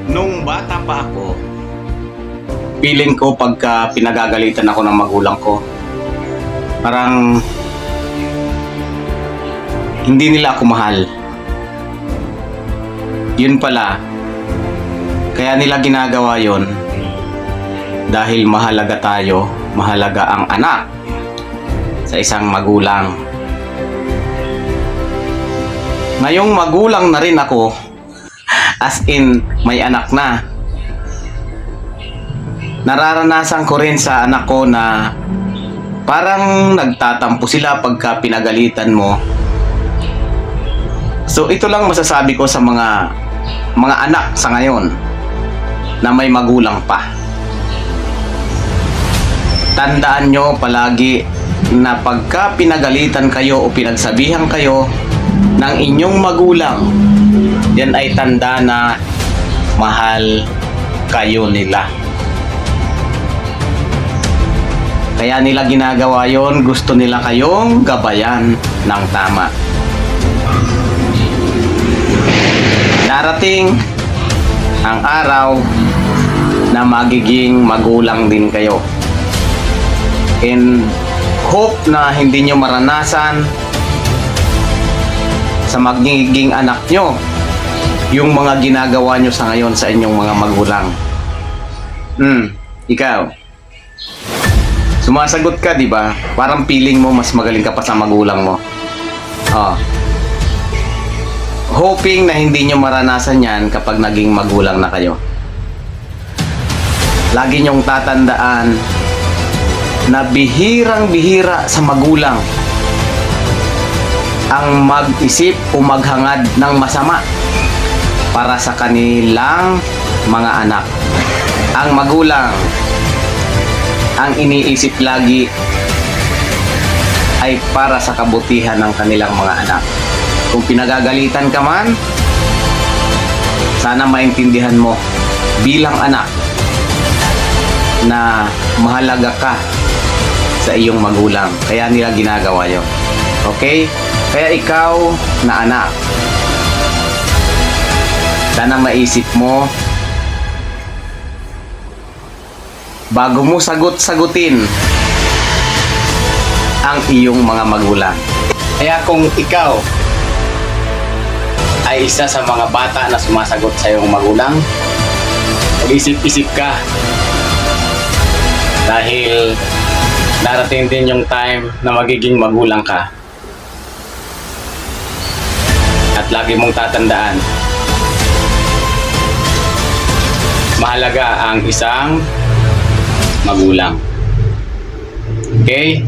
Nung bata pa ako, feeling ko pagka pinagagalitan ako ng magulang ko, parang hindi nila ako mahal. Yun pala, kaya nila ginagawa yon dahil mahalaga tayo, mahalaga ang anak sa isang magulang. Ngayong magulang na rin ako, as in may anak na, nararanasan ko rin sa anak ko na parang nagtatampo sila pagka pinagalitan mo. So ito lang masasabi ko sa mga anak sa ngayon na may magulang pa. Tandaan nyo palagi na pagka pinagalitan kayo o pinagsabihan kayo ng inyong magulang, yan ay tanda na mahal kayo nila. Kaya nila ginagawa yon, gusto nila kayong gabayan ng tama. Darating ang araw na magiging magulang din kayo. And hope na hindi nyo maranasan sa magiging anak nyo yung mga ginagawa nyo sa ngayon sa inyong mga magulang. Ikaw, sumasagot ka, di ba? Parang feeling mo mas magaling ka pa sa magulang mo. Hoping na hindi nyo maranasan yan kapag naging magulang na kayo. Lagi nyong tatandaan na bihirang-bihira sa magulang ang mag-isip o maghangad ng masama para sa kanilang mga anak. Ang magulang, ang iniisip lagi ay para sa kabutihan ng kanilang mga anak. Kung pinagagalitan ka man, sana maintindihan mo bilang anak na mahalaga ka sa iyong magulang. Kaya nila ginagawa yun. Okay? Kaya ikaw na anak, sana maisip mo bago mo sagutin ang iyong mga magulang. Kaya kung ikaw ay isa sa mga bata na sumasagot sa iyong magulang, mag-isip-isip ka dahil darating din yung time na magiging magulang ka. At lagi mong tatandaan, mahalaga ang isang magulang. Okay?